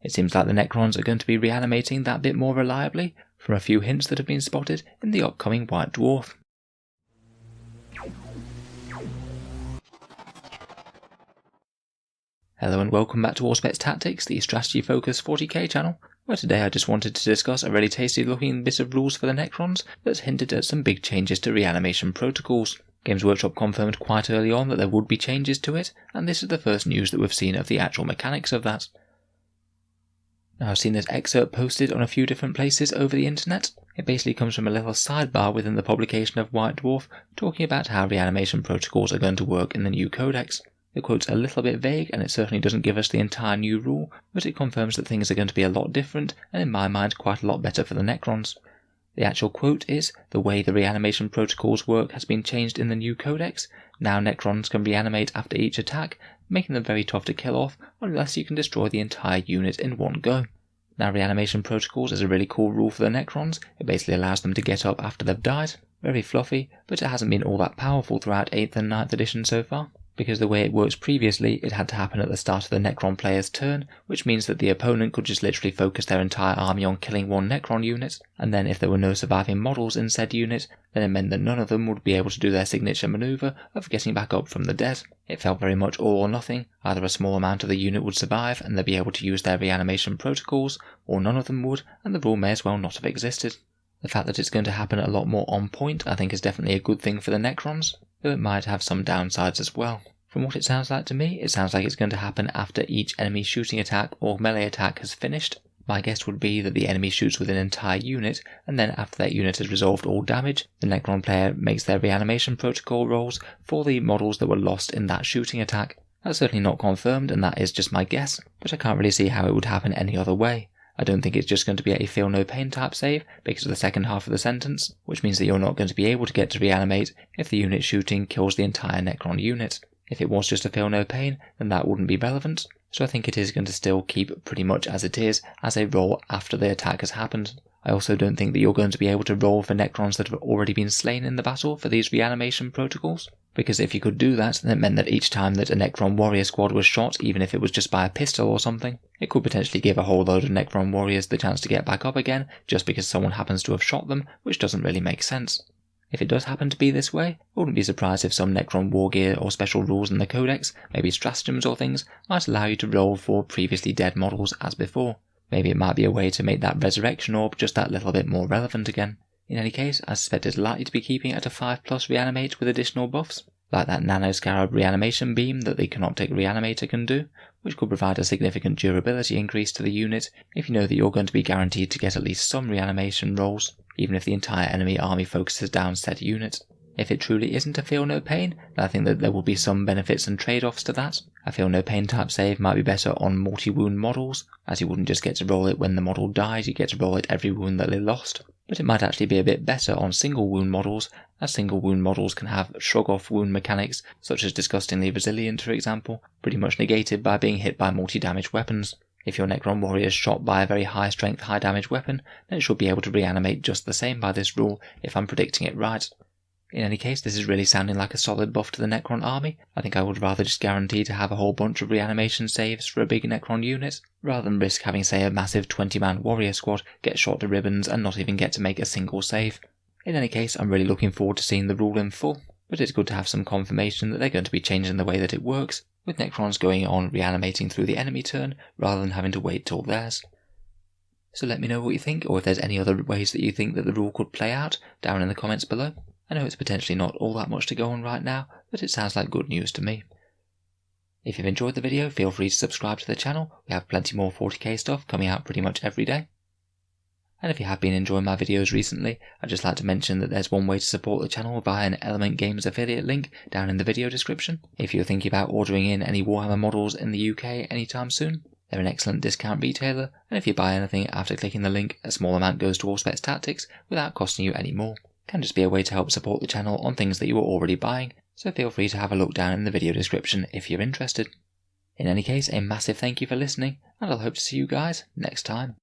It seems like the Necrons are going to be reanimating that bit more reliably, from a few hints that have been spotted in the upcoming White Dwarf. Hello and welcome back to Auspex Tactics, the strategy focused 40k channel, where today I just wanted to discuss a really tasty looking bit of rules for the Necrons that's hinted at some big changes to reanimation protocols. Games Workshop confirmed quite early on that there would be changes to it, and this is the first news that we've seen of the actual mechanics of that. Now I've seen this excerpt posted on a few different places over the internet. It basically comes from a little sidebar within the publication of White Dwarf, talking about how reanimation protocols are going to work in the new codex. The quote's a little bit vague, and it certainly doesn't give us the entire new rule, but it confirms that things are going to be a lot different, and in my mind quite a lot better for the Necrons. The actual quote is, "The way the reanimation protocols work has been changed in the new codex. Now Necrons can reanimate after each attack, making them very tough to kill off, unless you can destroy the entire unit in one go." Now reanimation protocols is a really cool rule for the Necrons. It basically allows them to get up after they've died. Very fluffy, but it hasn't been all that powerful throughout 8th and 9th edition so far. Because the way it works previously, it had to happen at the start of the Necron player's turn, which means that the opponent could just literally focus their entire army on killing one Necron unit, and then if there were no surviving models in said unit, then it meant that none of them would be able to do their signature maneuver of getting back up from the dead. It felt very much all or nothing. Either a small amount of the unit would survive and they'd be able to use their reanimation protocols, or none of them would, and the rule may as well not have existed. The fact that it's going to happen a lot more on point I think is definitely a good thing for the Necrons, though it might have some downsides as well. From what it sounds like to me, it sounds like it's going to happen after each enemy shooting attack or melee attack has finished. My guess would be that the enemy shoots with an entire unit, and then after that unit has resolved all damage, the Necron player makes their reanimation protocol rolls for the models that were lost in that shooting attack. That's certainly not confirmed, and that is just my guess, but I can't really see how it would happen any other way. I don't think it's just going to be a feel no pain type save because of the second half of the sentence, which means that you're not going to be able to get to reanimate if the unit shooting kills the entire Necron unit. If it was just a feel no pain, then that wouldn't be relevant, so I think it is going to still keep pretty much as it is as a roll after the attack has happened. I also don't think that you're going to be able to roll for Necrons that have already been slain in the battle for these reanimation protocols, because if you could do that, then it meant that each time that a Necron warrior squad was shot, even if it was just by a pistol or something, it could potentially give a whole load of Necron warriors the chance to get back up again just because someone happens to have shot them, which doesn't really make sense. If it does happen to be this way, I wouldn't be surprised if some Necron war gear or special rules in the codex, maybe stratagems or things, might allow you to roll for previously dead models as before. Maybe it might be a way to make that resurrection orb just that little bit more relevant again. In any case, I suspect it's likely to be keeping at a 5+ reanimate with additional buffs, like that nanoscarab reanimation beam that the Canoptic reanimator can do, which could provide a significant durability increase to the unit if you know that you're going to be guaranteed to get at least some reanimation rolls, even if the entire enemy army focuses down said unit. If it truly isn't a feel no pain, then I think that there will be some benefits and trade-offs to that. A feel no pain type save might be better on multi-wound models, as you wouldn't just get to roll it when the model died, you get to roll it every wound that they lost. But it might actually be a bit better on single wound models, as single wound models can have shrug-off wound mechanics, such as disgustingly resilient for example, pretty much negated by being hit by multi-damage weapons. If your Necron warrior is shot by a very high strength, high damage weapon, then it should be able to reanimate just the same by this rule, if I'm predicting it right. In any case, this is really sounding like a solid buff to the Necron army. I think I would rather just guarantee to have a whole bunch of reanimation saves for a big Necron unit, rather than risk having say a massive 20-man warrior squad get shot to ribbons and not even get to make a single save. In any case, I'm really looking forward to seeing the rule in full, but it's good to have some confirmation that they're going to be changing the way that it works, with Necrons going on reanimating through the enemy turn, rather than having to wait till theirs. So let me know what you think, or if there's any other ways that you think that the rule could play out, down in the comments below. I know it's potentially not all that much to go on right now, but it sounds like good news to me. If you've enjoyed the video, feel free to subscribe to the channel. We have plenty more 40k stuff coming out pretty much every day. And if you have been enjoying my videos recently, I'd just like to mention that there's one way to support the channel via an Element Games affiliate link down in the video description. If you're thinking about ordering in any Warhammer models in the UK anytime soon, they're an excellent discount retailer, and if you buy anything after clicking the link, a small amount goes to Auspex Tactics without costing you any more. Can just be a way to help support the channel on things that you are already buying, so feel free to have a look down in the video description if you're interested. In any case, a massive thank you for listening, and I'll hope to see you guys next time.